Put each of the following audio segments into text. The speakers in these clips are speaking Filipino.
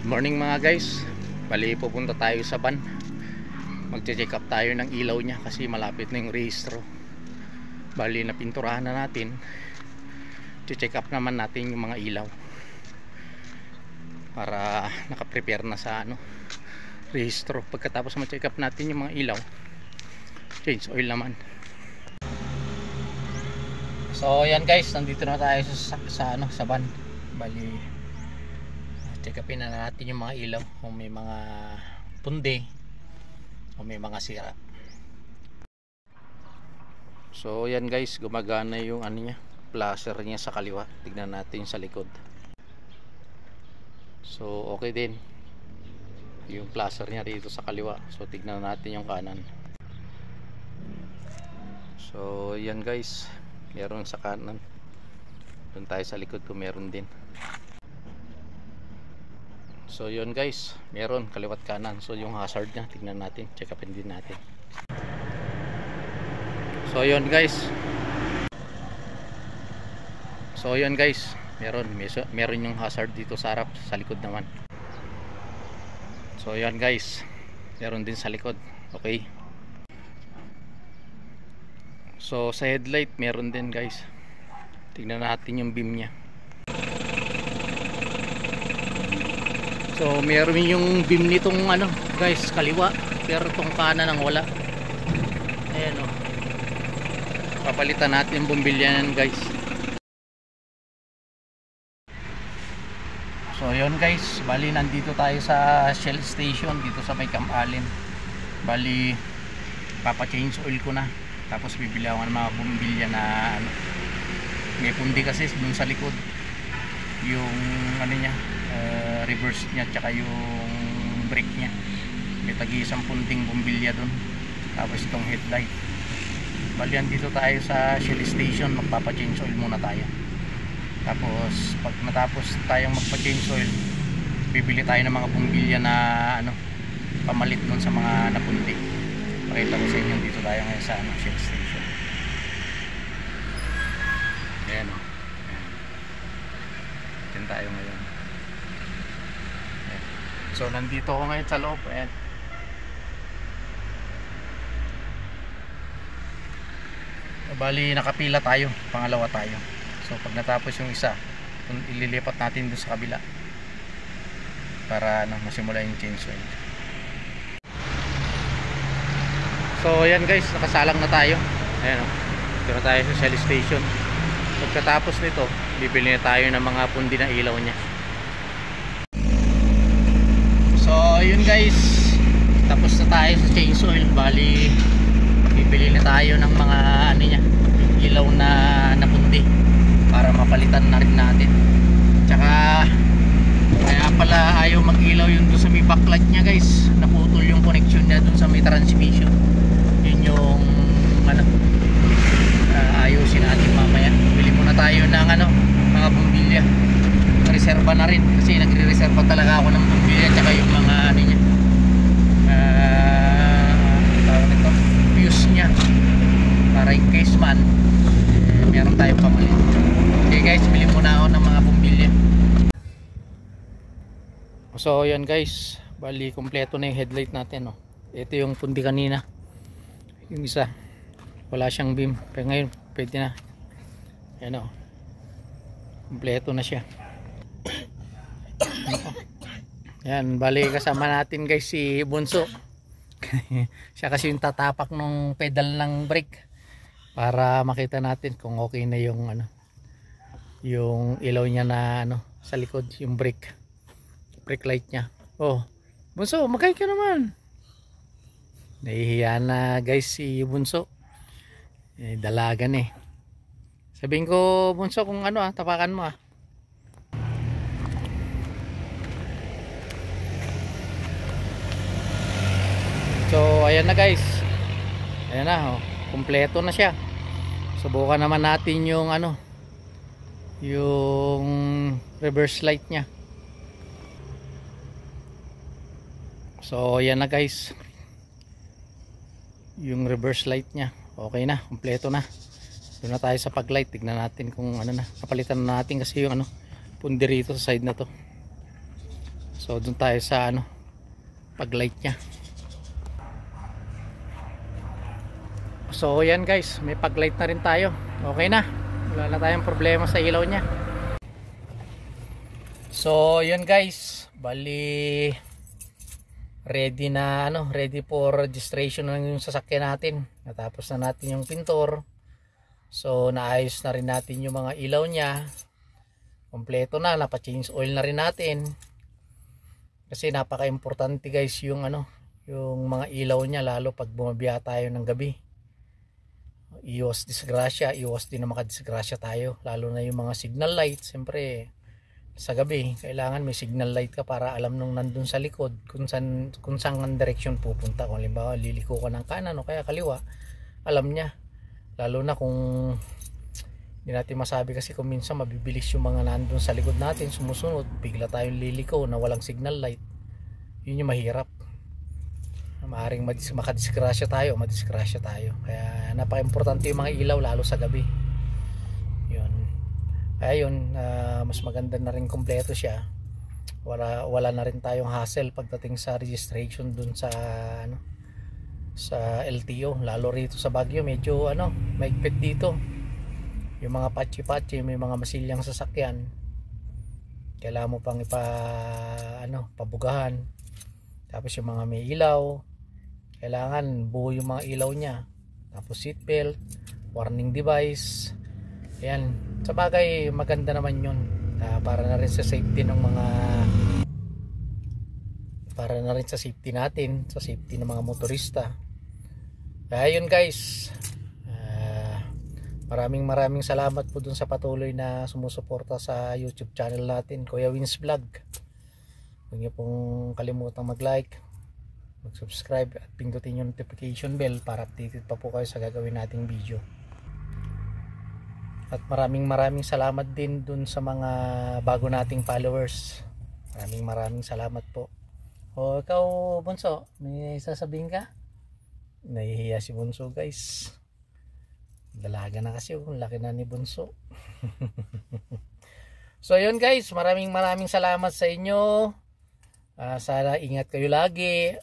Good morning mga guys. Bali pupunta tayo sa van. Magche-check up tayo ng ilaw niya kasi malapit na yung rehistro. Bali napinturahan na natin. Che-check up naman natin yung mga ilaw para naka-prepare na sa rehistro. Pagkatapos ma-check up natin yung mga ilaw, change oil naman. So yan guys, nandito na tayo sa van. Bali check upin na natin yung mga ilaw kung may mga pundi o may mga sira. So yan guys, gumagana yung niya, flasher niya sa kaliwa. Tignan natin sa likod. So okay din yung flasher niya dito sa kaliwa. So tignan natin yung kanan. So yan guys, meron sa kanan. Doon tayo sa likod kung meron din. So yun guys, meron kaliwat kanan. So yung hazard niya, tignan natin, check upin din natin. So yun guys. So yun guys, meron yung hazard dito sa harap, sa likod naman. So yun guys, meron din sa likod. Okay. So sa headlight meron din guys. Tignan natin yung beam niya. So meron yung beam nitong guys, kaliwa, pero itong kanan ang wala. Ayan papalitan natin yung bumbilya yan guys. So yun guys, bali nandito tayo sa Shell station dito sa may Camp Allen. Bali papa-change oil ko na, tapos bibili ako ng mga bumbilya na may pundi kasi dun sa likod yung niya, reverse niya tsaka yung brake niya, may tagi-isang punting bumbilya dun, tapos itong headlight. Bali dito tayo sa Shell station, magpapa-change oil muna tayo. Tapos pag natapos tayong magpa-change oil, bibili tayo ng mga bumbilya na pamalit dun sa mga napunti. Pakita ko sa inyo, dito tayo ngayon sa Shell station. Ayan dyan tayo ngayon. Ayan. So nandito ako ngayon sa loob. Ayan. Bali nakapila tayo, pangalawa tayo. So pag natapos yung isa, ililipat natin doon sa kabila para masimula yung change oil. So ayan guys, nakasalang na tayo. Ayan dito na tayo sa Shell station. Pagkatapos nito, bibili na tayo ng mga pundi na ilaw niya. So ayun guys, tapos na tayo sa change oil. Bali bibili na tayo ng mga niya, ilaw na pundi para mapalitan na rin natin. Tsaka kaya pala ayaw mag-ilaw yun doon sa may backlight niya guys, naputol yung connection niya doon sa may transmission. Yun yung ayusin natin mamaya. Bili muna tayo ng mga bumbilya. Reserva na rin kasi nagre-reserva talaga ako ng bumbilya tsaka yung mga niya, tawag ito, fuse niya, para in case man meron tayong pamalit. Okay guys, bili muna ako ng mga bumbilya. So yan guys, bali kompleto na yung headlight natin. Ito yung pundi kanina, yung isa wala siyang beam, pero ngayon pwede na. Yan kompleto na siya. Yan, bali kasama natin guys si Bunso. Siya kasi yung tatapak ng pedal ng brake para makita natin kung okay na yung yung ilaw niya na sa likod, yung brake light niya. Oh Bunso, magkay ka naman. Nahihiya na guys si Bunso, dalagan sabihin ko, Bunso, kung tapakan mo So ayan na guys, ayan na kompleto na siya. Subukan naman natin yung yung reverse light nya. So ayan na guys, yung reverse light nya okay na, kompleto na. Doon na tayo sa pag light, tignan natin kung napalitan na natin kasi yung pundi rito sa side na to. So So doon tayo sa ano, pag light nya. So yan guys, may pag light na rin tayo. Okay na, wala na tayong problema sa ilaw nya. So yun guys, bali ready na ano, ready for registration na yung sasakyan natin. Natapos na natin yung pintor. So naayos na rin natin yung mga ilaw nya. Kompleto na, napa-change oil na rin natin. Kasi napaka-importante guys yung ano, yung mga ilaw nya, lalo pag bumabiyahe tayo ng gabi. Iwas disgrasya, iwas din na makadisgrasya tayo, lalo na yung mga signal light. Siyempre sa gabi kailangan may signal light ka para alam nung nandun sa likod kung saan ang direction pupunta. Kung halimbawa liliko ka ng kanan o kaya kaliwa, alam niya. Lalo na kung hindi natin masabi, kasi kung minsan mabibilis yung mga nandun sa likod natin, sumusunod, bigla tayong liliko na walang signal light. Yun yung mahirap, maaring makadisgrasya tayo, madisgrasya tayo. Kaya napaka-importante yung mga ilaw, lalo sa gabi. Yun. Kaya yun, mas maganda na rin kompleto siya. Wala na rin tayong hassle pagdating sa registration dun sa ano, sa LTO. Lalo rito sa Baguio, medyo ano, maigpit dito. Yung mga patsi-patsi, may mga masilyang sasakyan, kailangan mo pang pabugahan. Tapos yung mga may ilaw, kailangan buo yung mga ilaw nya. Tapos seatbelt, warning device. Ayan, sa bagay maganda naman yun, para na rin sa safety ng mga, para na rin sa safety natin, sa safety ng mga motorista. Kaya yun guys, maraming salamat po dun sa patuloy na sumusuporta sa YouTube channel natin, Kuya Wins Vlog. Huwag niyo pong kalimutang mag-like, mag-subscribe at pindutin yung notification bell para updated pa po kayo sa gagawin nating video. At maraming salamat din dun sa mga bago nating followers. Maraming salamat po. O ikaw Bunso, may sasabihin ka? Nahihiya si Bunso guys. Dalaga na kasi, laki na ni Bunso. So yun guys, maraming salamat sa inyo. Sana ingat kayo lagi.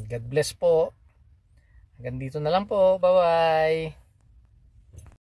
God bless po. Hanggang dito na lang po. Bye bye.